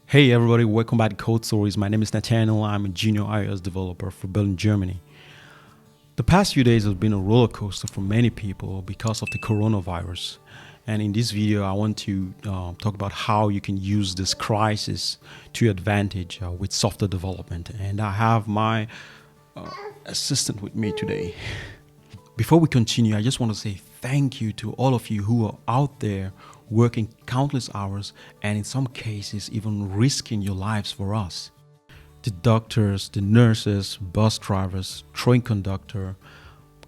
Hey everybody, welcome back to CodeStories. My name is Nathaniel. I'm a junior iOS developer for Berlin, Germany. The past few days has been a roller coaster for many people because of the coronavirus. And in this video, I want to talk about how you can use this crisis to your advantage with software development. And I have my assistant with me today. Before we continue, I just want to say thank you to all of you who are out there working countless hours and in some cases even risking your lives for us. The doctors, the nurses, bus drivers, train conductor,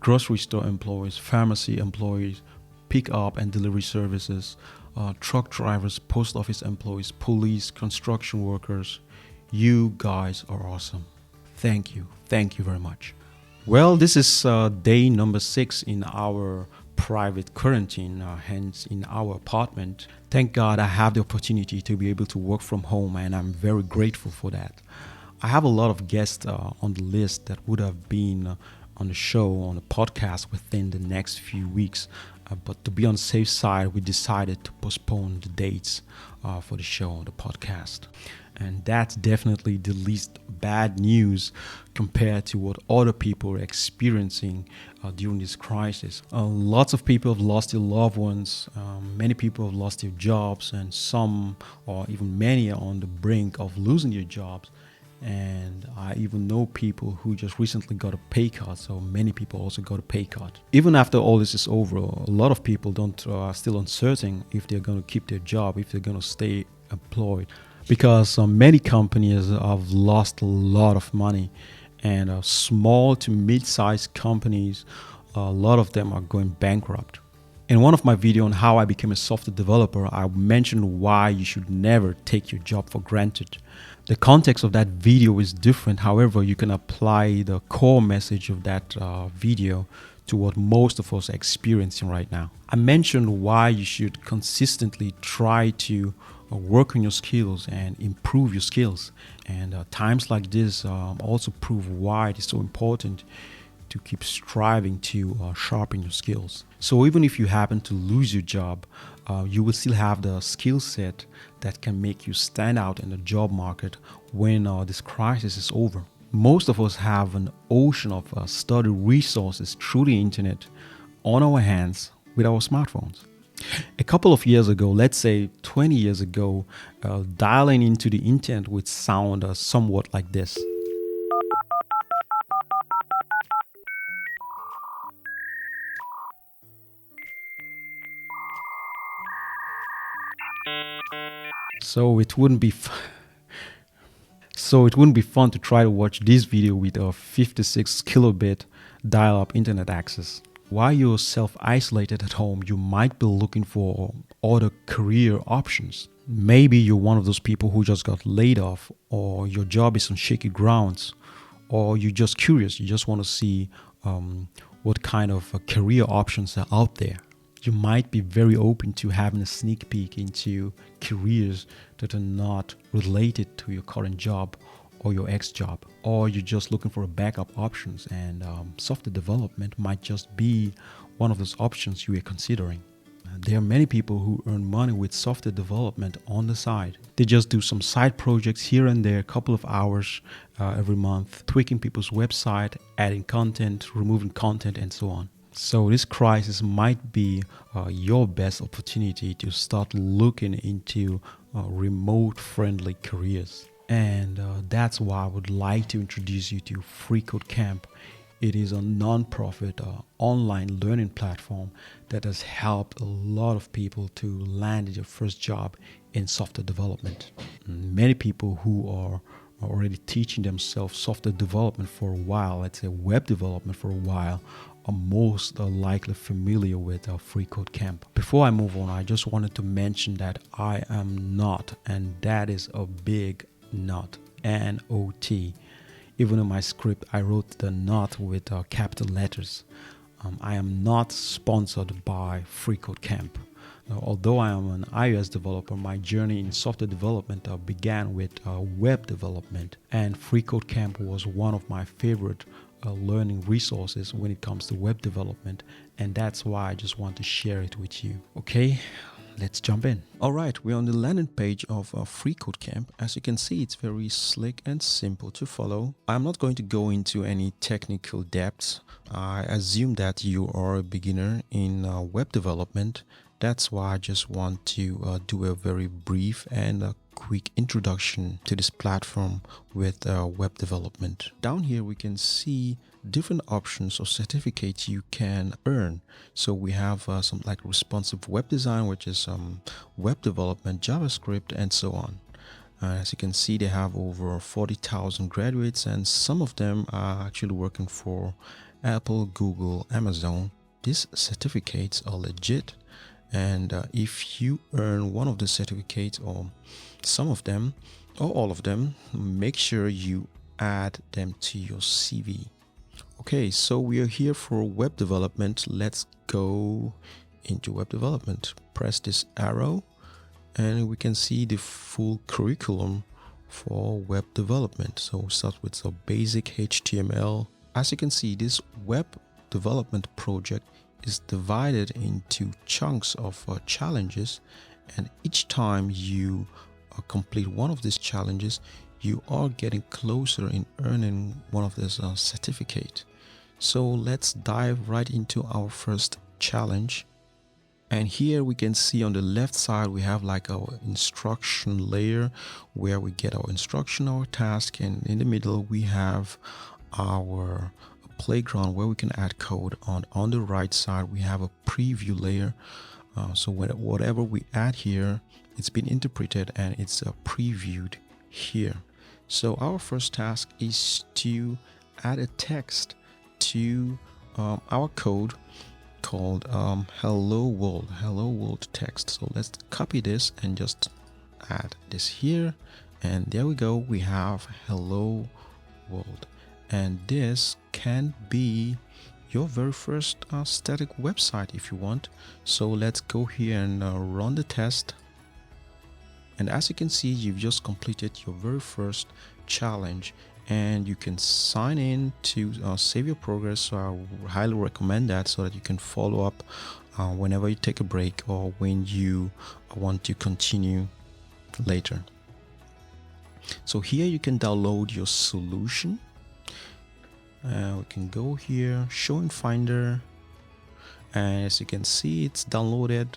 grocery store employees, pharmacy employees, pick up and delivery services, truck drivers, post office employees, police, construction workers. You guys are awesome. Thank you. Thank you very much. Well, this is day number 6 in our private quarantine, hence in our apartment. Thank God I have the opportunity to be able to work from home, and I'm very grateful for that. I have a lot of guests on the list that would have been on the show, on the podcast within the next few weeks. But to be on the safe side, we decided to postpone the dates for the show, the podcast. And that's definitely the least bad news compared to what other people are experiencing during this crisis. Lots of people have lost their loved ones. Many people have lost their jobs, and some, or even many, are on the brink of losing their jobs. And I even know people who just recently got a pay cut, so many people also got a pay cut. Even after all this is over, a lot of people are still uncertain if they're going to keep their job, if they're going to stay employed, because many companies have lost a lot of money, and small to mid-sized companies, a lot of them are going bankrupt. In one of my videos on how I became a software developer, I mentioned why you should never take your job for granted. The context of that video is different. However, you can apply the core message of that video to what most of us are experiencing right now. I mentioned why you should consistently try to work on your skills and improve your skills. And times like this also prove why it is so important to keep striving to sharpen your skills. So even if you happen to lose your job, you will still have the skill set that can make you stand out in the job market when this crisis is over. Most of us have an ocean of study resources through the internet on our hands with our smartphones. A couple of years ago, let's say 20 years ago, dialing into the internet would sound somewhat like this. So it wouldn't be fun to try to watch this video with a 56 kilobit dial-up internet access. While you're self-isolated at home, you might be looking for other career options. Maybe you're one of those people who just got laid off, or your job is on shaky grounds, or you're just curious. You just want to see what kind of career options are out there. You might be very open to having a sneak peek into careers that are not related to your current job or your ex-job, or you're just looking for a backup options, and software development might just be one of those options you are considering. There are many people who earn money with software development on the side. They just do some side projects here and there, a couple of hours every month, tweaking people's website, adding content, removing content, and so on. So this crisis might be your best opportunity to start looking into remote-friendly careers. And that's why I would like to introduce you to Free Code Camp. It is a non-profit online learning platform that has helped a lot of people to land their first job in software development. Many people who are already teaching themselves software development for a while, let's say web development for a while, are most likely familiar with Free Code Camp. Before I move on, I just wanted to mention that I am not, and that is a big not, N-O-T. Even in my script, I wrote the not with capital letters. I am not sponsored by Free Code Camp. Now, although I am an iOS developer, my journey in software development began with web development, and Free Code Camp was one of my favorite learning resources when it comes to web development, and that's why I just want to share it with you. Okay, let's jump in. All right, we're on the landing page of Free Code Camp. As you can see, it's very slick and simple to follow. I'm not going to go into any technical depths. I assume that you are a beginner in web development. That's why I just want to do a very brief and quick introduction to this platform with web development. Down here we can see different options or certificates you can earn. So we have some like responsive web design, which is web development, JavaScript, and so on. As you can see, they have over 40,000 graduates, and some of them are actually working for Apple, Google, Amazon. These certificates are legit, and if you earn one of the certificates or some of them or all of them, make sure you add them to your CV. Okay, so we are here for web development. Let's go into web development. Press this arrow and we can see the full curriculum for web development. So we start with some basic HTML. As you can see, this web development project is divided into chunks of challenges, and each time you complete one of these challenges, you are getting closer in earning one of these certificate. So let's dive right into our first challenge. And here we can see on the left side we have like our instruction layer where we get our instruction, our task, and in the middle we have our playground where we can add code. On the right side we have a preview layer, so whatever we add here, it's been interpreted and it's previewed here. So our first task is to add a text to our code called hello world text. So let's copy this and just add this here, and there we go, we have hello world. And this can be your very first static website if you want. So let's go here and run the test. And as you can see, you've just completed your very first challenge, and you can sign in to save your progress. So I highly recommend that so that you can follow up whenever you take a break or when you want to continue later. So here you can download your solution. We can go here, show in Finder, and as you can see, it's downloaded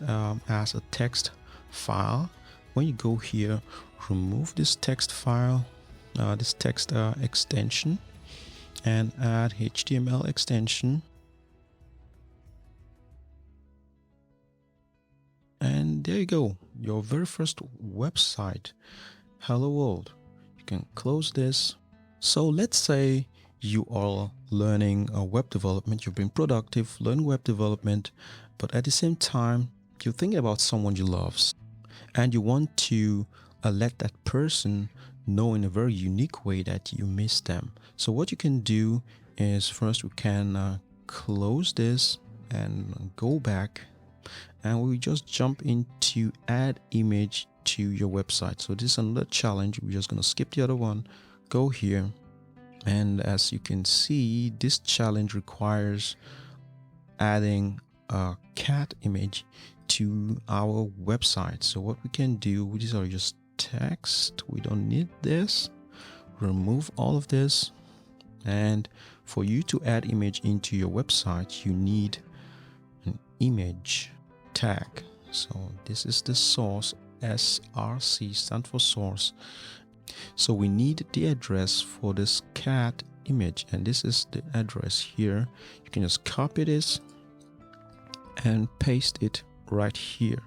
as a text file. When you go here, remove this text file, this text extension, and add HTML extension, and there you go, your very first website, hello world. You can close this. So let's say you are learning web development, you've been productive learning web development, but at the same time you're thinking about someone you love and you want to let that person know in a very unique way that you miss them. So what you can do is, first we can close this and go back, and we just jump into add image to your website. So this is another challenge. We're just going to skip the other one, go here, and as you can see, this challenge requires adding a cat image to our website. So what we can do, these are just text, we don't need this, remove all of this. And for you to add image into your website, you need an image tag. So this is the source, SRC stands for source. So we need the address for this cat image, and this is the address here. You can just copy this and paste it right here,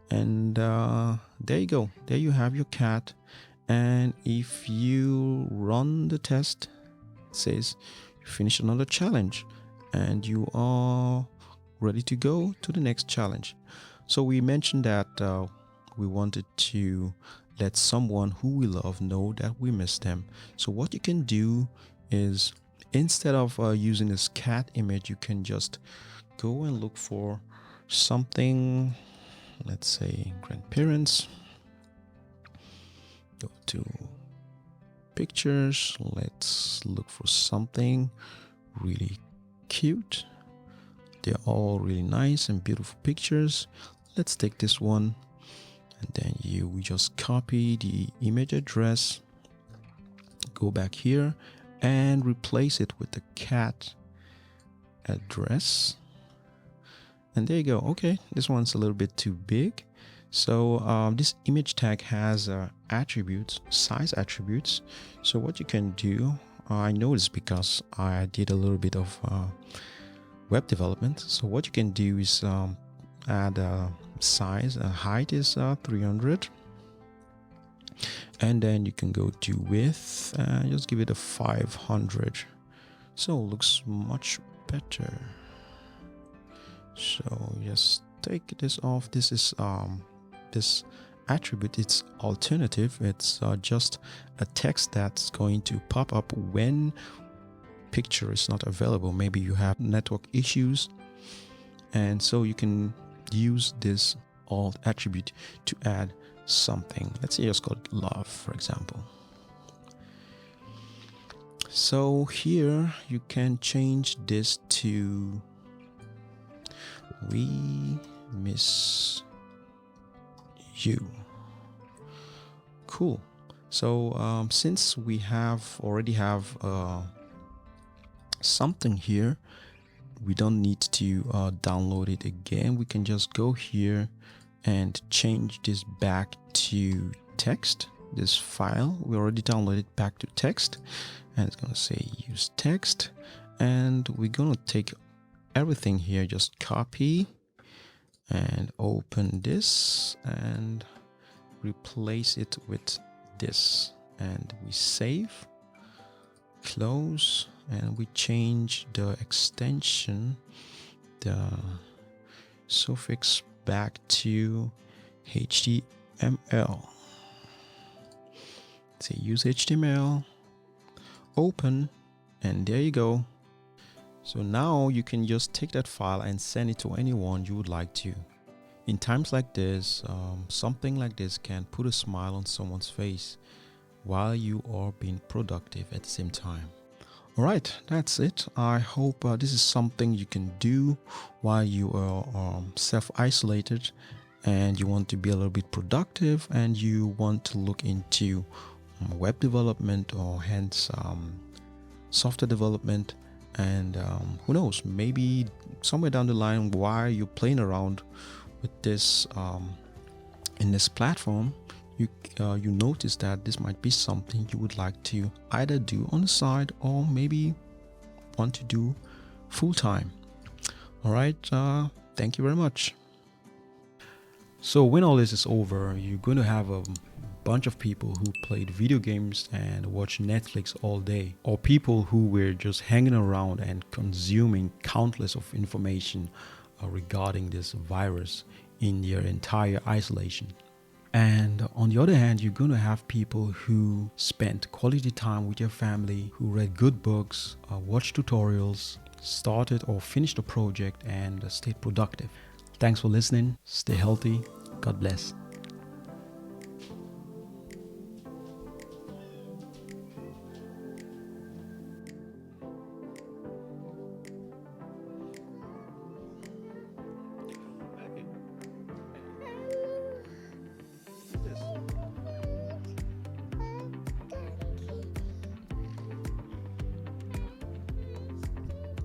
and there you go, there you have your cat. And if you run the test, it says you finish another challenge and you are ready to go to the next challenge. So we mentioned that we wanted to let someone who we love know that we miss them. So what you can do is, instead of using this cat image, you can just go and look for something, let's say grandparents, go to pictures, let's look for something really cute. They're all really nice and beautiful pictures. let's take this one, and then you just copy the image address, go back here and replace it with the cat address, and there you go. Okay, this one's a little bit too big. So this image tag has attributes, size attributes. So what you can do, I noticed because I did a little bit of web development. So what you can do is add a size, height is 300, and then you can go to width, just give it a 500. So it looks much better. So just take this off. This is this attribute, it's alternative. It's just a text that's going to pop up when picture is not available. Maybe you have network issues, and so you can use this alt attribute to add something. Let's say just call it love, for example. So here you can change this to "We miss you." Cool. So since we already have something here, we don't need to download it again. We can just go here and change this back to text. This file we already downloaded back to text, and it's going to say use text, and we're going to take everything here, just copy and open this and replace it with this, and we save, close, and we change the extension, the suffix, back to HTML. Say use HTML, open, and there you go. So now you can just take that file and send it to anyone you would like to. In times like this, something like this can put a smile on someone's face while you are being productive at the same time. Alright, that's it. I hope this is something you can do while you are self-isolated and you want to be a little bit productive and you want to look into web development or hence software development. And who knows, maybe somewhere down the line while you're playing around with this in this platform, you notice that this might be something you would like to either do on the side or maybe want to do full-time. All right, thank you very much. So when all this is over, you're going to have a bunch of people who played video games and watched Netflix all day, or people who were just hanging around and consuming countless of information regarding this virus in their entire isolation. And on the other hand, you're going to have people who spent quality time with their family, who read good books, watched tutorials, started or finished a project, and stayed productive. Thanks for listening. Stay healthy. God bless.